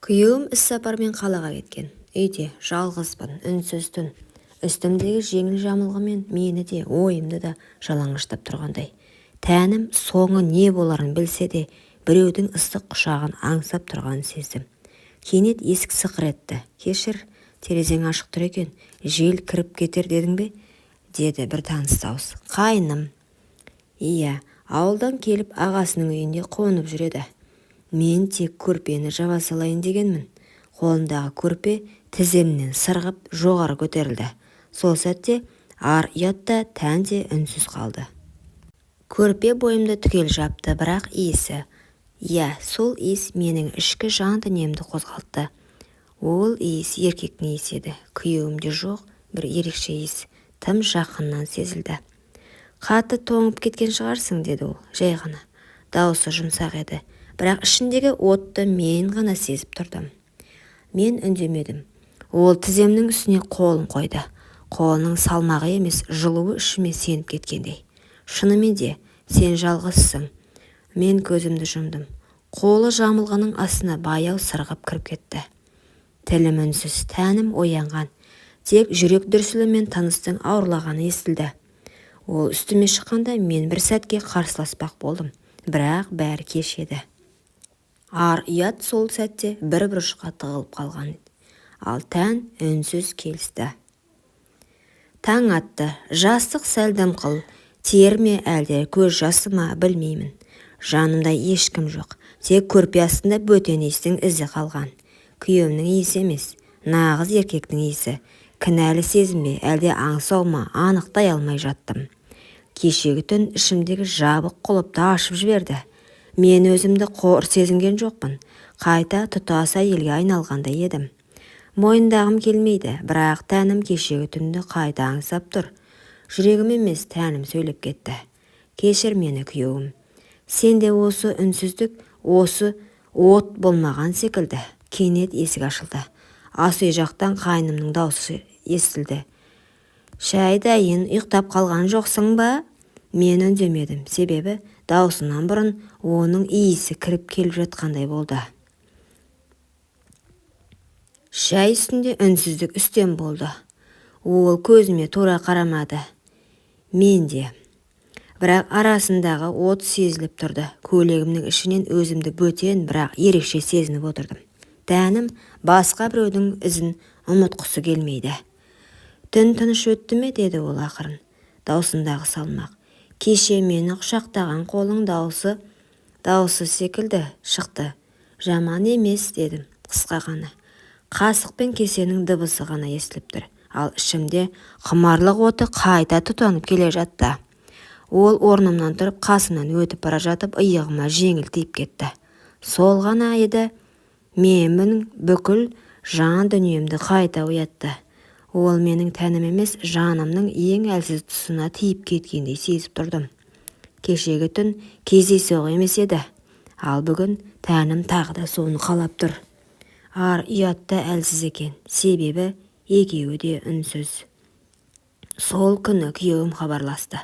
Күйеуім іссапармен қалаға кеткен. Үйде жалғызбын, үнсіз түн. Үстімдегі жеңіл жамылғымен мені де, ойымды да жалаңаштап тұрғандай. Тәнім соңы не боларын білсе де, біреудің ыстық құшағын аңсап тұрғанын сездім. Кенет есік сықыр етті. Кешір, терезең ашық тұр екен, жел кіріп кетер дедің бе? Деді бір таныс дауыс. Қайным. Иә, ауылдан келіп ағасының үйінде қонып жүреді. Мен тек көрпені жаба салайын дегенмін. Қолындағы көрпе тіземнен сырғып жоғары көтерілді. Сол сәтте ар ұятта тән де үнсіз қалды. Көрпе бойымды түгел жапты, бірақ иісі. Иә, сол иіс менің ішкі жан дүниемді қозғалтты. Ол иіс еркектің иісі еді. Күйеуімде жоқ, бір ерекше иіс тым жақыннан сезілді. Қатты тоңып кеткен шығарсың, деді ол, жай ғана. Дауысы жұмсақ еді, бірақ ішіндегі отты мен ғана сезіп тұрдым. Мен үндемедім. Ол тіземнің үстіне қолын қойды. Қолының салмағы емес, жылуы ішіме сеніп кеткендей. Шынымен де, сен жалғызсың. Мен көзімді жұмдым. Қолы жамылғының астына баяу сырғып кіріп кетті. Тілім үнсіз, тәнім оянған. Тек жүрек дүрсілімен тыныстың ауырлағаны естілді. Ол үстіме шыққанда мен бір сәтке қарсыласпақ болдым. Бірақ бәрі кеш еді. Ар ұят сол сәтте бір бұрышқа тығылып қалған. Ал тән үнсіз келісті. Таң атты, жастық сәл дымқыл, тер ме әлде көз жасы ма білмеймін. Жанымда ешкім жоқ, тек көрпе астында бөтен иістің ізі қалған. Күйеуімнің иісі емес, нағыз еркектің иісі. Кінәлі сезім бе әлде аңсау ма анықтай алмай жаттым. Кешегі түн ішімдегі жабық құлыпты ашып жіберді. Мен өзімді қор сезінген жоқпын. Қайта тұтас әйелге айналғандай едім. Мойындағым келмейді, бірақ тәнім кешегі түнді қайта аңсап тұр. Жүрегім емес, тәнім сөйлеп кетті. Кешір мені, күйеуім. Сенде осы үнсіздік, осы от болмаған секілді. Кенет есік ашылды. Ас үй жақтан қайнымның даусы естілді. Шәй дайын, ұйықтап қалған жоқсың ба? Мен үндемедім, себебі даусынан бұрын оның иісі кіріп келіп жатқандай болды. Шәй үстінде үнсіздік үстем болды. Ол көзіме тура қарамады. Мен де. Бірақ арасындағы от сезіліп тұрды. Көйлегімнің ішінен өзімді бөтен, бірақ ерекше сезініп отырдым. Тәнім басқа біреудің ізін ұмытқысы келмейді. Түн тыныш өтті ме, деді ол ақырын. Даусындағы салмақ. Кеше мені құшақтаған қолың дауысы секілді шықты. Жаман емес, дедім, қысқа ғана. Қасық пен кесенің дыбысы ғана естіліп тұр. Ал ішімде құмарлық оты қайта тұтанып келе жатты. Ол орнымнан тұрып, қасымнан өтіп бара жатып, иығыма жеңіл тиіп кетті. Сол ғана еді, менің бүкіл жан дүниемді қайта оятты. Ол менің тәнім емес, жанымның ең әлсіз тұсына тиіп кеткендей сезіп тұрдым. Кешегі түн кездейсоқ емес еді. Ал бүгін тәнім тағы да соны қалап тұр. Ар ұятта әлсіз екен, себебі екеуі де үнсіз. Сол күні күйеуім хабарласты.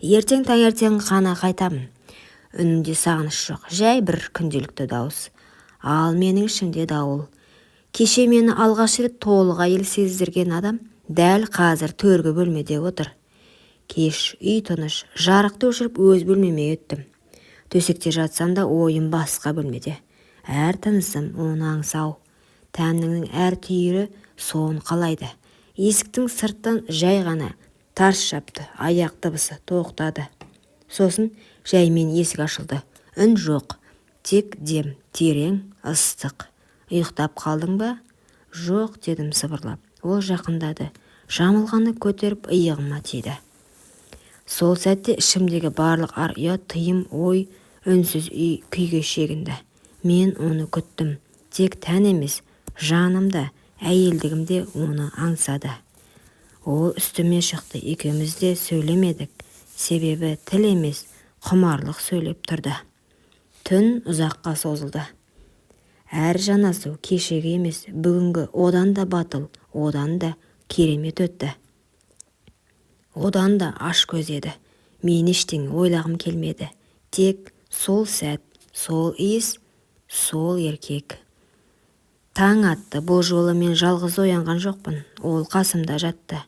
Ертең таңертең қана қайтамын. Үнімде сағыныш жоқ, жай бір күнделікті дауыс. Ал менің ішімде дауыл. Кеше мені алғаш рет толық әйел сездірген адам дәл қазір төргі бөлмеде отыр. Кеш, үй тыныш, жарықты өшіріп өз бөлмеме өттім. Төсекте жатсам да ойым басқа бөлмеде. Әр тынысым оны аңсау. Тәнімнің әр түйірі соны қалайды. Есіктің сырттан жай ғана тарс жапты, аяқ дыбысы тоқтады. Сосын жаймен есік ашылды. Үн жоқ, тек дем, терең, ыстық. Ұйықтап қалдың ба? Жоқ, дедім сыбырлап. Ол жақындады. Жамылғаны көтеріп иығыма тиді. Сол сәтте ішімдегі барлық ар ұят, тыйым, ой, үнсіз күйге шегінді. Мен оны күттім. Тек тән емес, жанымда, әйелдігімде оны аңсады. Ол үстіме шықты. Екеуміз де сөйлемедік. Себебі тіл емес, құмарлық сөйлеп тұрды. Түн ұзаққа созылды. Әр жанасу кешегі емес, бүгінгі одан да батыл, одан да керемет өтті. Одан да аш көз еді. Мен ештеңе ойлағым келмеді. Тек сол сәт, сол иіс, сол еркек. Таң атты. Бұл жолы мен жалғыз оянған жоқпын. Ол қасымда жатты.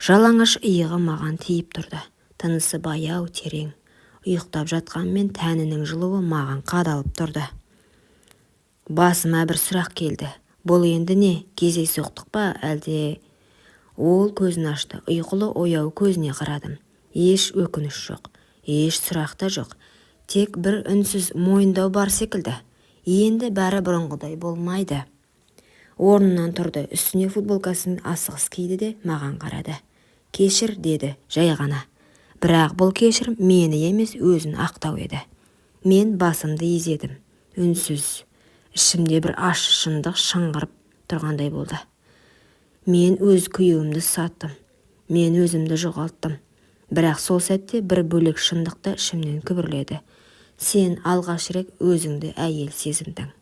Жалаңаш иығы маған тиіп тұрды. Тынысы баяу, терең. Ұйықтап жатқанмен тәнінің жылуы маған қадалып тұрды. Басыма бір сұрақ келді. Бұл енді не? Кездейсоқтық па, әлде? Ол көзін ашты. Ұйқылы ояу көзіне қарадым. Еш өкініш жоқ, еш сұрақ та жоқ. Тек бір үнсіз мойындау бар секілді. Енді бәрі бұрынғыдай болмайды. Орнынан тұрды, үстіне футболкасын асығыс киді де маған қарады. Кешір, деді, жай ғана. Бірақ бұл кешір мені емес, өзін ақтау еді. Мен басымды изедім. Үнсіз. Ішімде бір ащы шындық шыңғырып тұрғандай болды. Мен өз күйеуімді саттым. Мен өзімді жоғалттым. Бірақ сол сәтте бір бөлек шындықты ішімнен күбірледі. Сен алғаш рет өзіңді әйел сезіндің.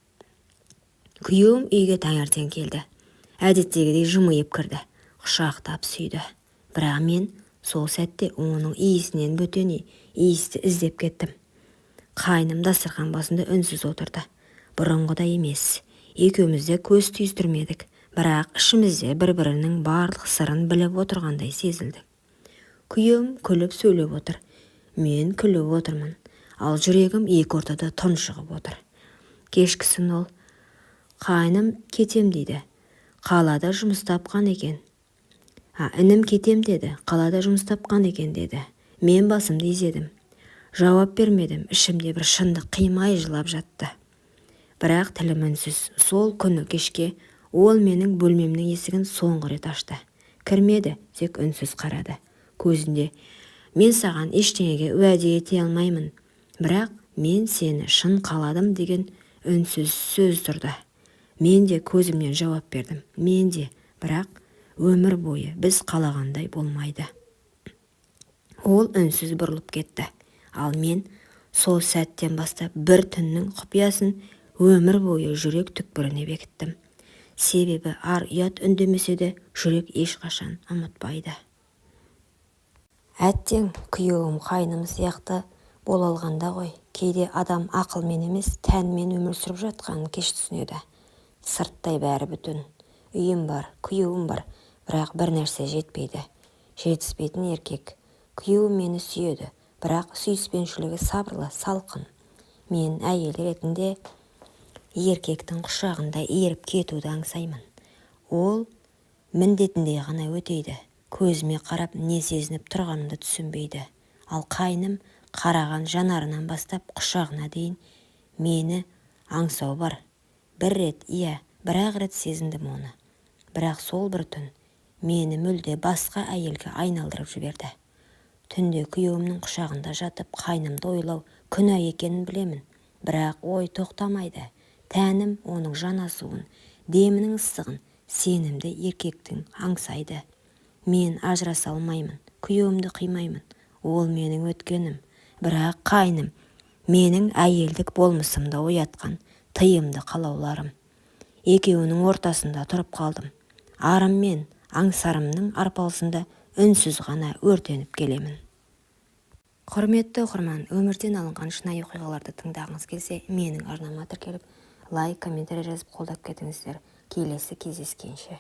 Күйеуім үйге таңертең келді. Әдеттегідей жымиып кірді. Құшақтап сүйді. Бірақ мен сол сәтте оның иісінен бөтен иісті іздеп кеттім. Қайным дастархан басында үнсіз отырды. Бұрынғыдай емес. Екеуміз де көз түйістірмедік. Бірақ ішімізде бір-бірінің барлық сырын біліп отырғандай сезілді. Күйеуім күліп сөйлеп отыр. Мен күліп отырмын. Ал жүрегім екі ортада тұншығып отыр. Кешкісін ол: қайным кетем дейді. Қалада жұмыс тапқан екен. Інім кетем деді. Қалада жұмыс тапқан екен деді. Мен басымды изедім. Жауап бермедім. Ішімде бір шындық қимай жылап жатты. Бірақ тілім үнсіз. Сол күні кешке ол менің бөлмемнің есігін соңғы рет ашты. Кірмеді, тек үнсіз қарады. Көзінде: мен саған ештеңеге уәде ете алмаймын. Бірақ мен сені шын қаладым деген үнсіз сөз тұрды. Мен де көзімнен жауап бердім. Мен де, бірақ өмір бойы біз қалағандай болмайды. Ол үнсіз бұрылып кетті. Ал мен сол сәттен бастап бір түннің құпиясын өмір бойы жүрек түкпіріне бекіттім. Себебі ар ұят үндемесе де жүрек ешқашан ұмытпайды. Әттең, күйеуім қайным сияқты бола алғанда ғой. Кейде адам ақылмен емес, тәнмен өмір сүріп жатқанын кеш түсінеді. Сырттай бәрі бүтін. Үйім бар, күйеуім бар, бірақ бір нәрсе жетпейді. Жетіспейтін еркек. Күйеуім мені сүйеді, бірақ сүйіспеншілігі сабырлы, салқын. Мен әйел ретінде еркектің құшағында еріп кетуді аңсаймын. Ол міндетіндей ғана өтейді. Көзіме қарап не сезініп тұрғанымды түсінбейді. Ал қайным қараған жанарынан бастап құшағына дейін мені аңсау бар. Бір рет, бір-ақ рет сезіндім оны. Бірақ сол бір түн мені мүлде басқа әйелге айналдырып жіберді. Түнде күйеуімнің құшағында жатып қайнымды ойлау күнә екенін білемін. Бірақ ой тоқтамайды. Тәнім оның жанасуын, демінің ыстығын, сенімді еркектің аңсайды. Мен ажыраса алмаймын, күйеуімді қимаймын. Ол менің өткенім. Бірақ қайным менің әйелдік болмысымда оятқан тыйымды қалауларым. Екеуінің ортасында тұрып қалдым. Арым мен аңсарымның арпалысында үнсіз ғана өртеніп келемін. Құрметті оқырман, өмірден алынған шынайы оқиғаларды тыңдағыңыз келсе, менің арнама тіркеліп, лайк, комментарий жазып қолдап кетіңіздер. Келесі кездескенше.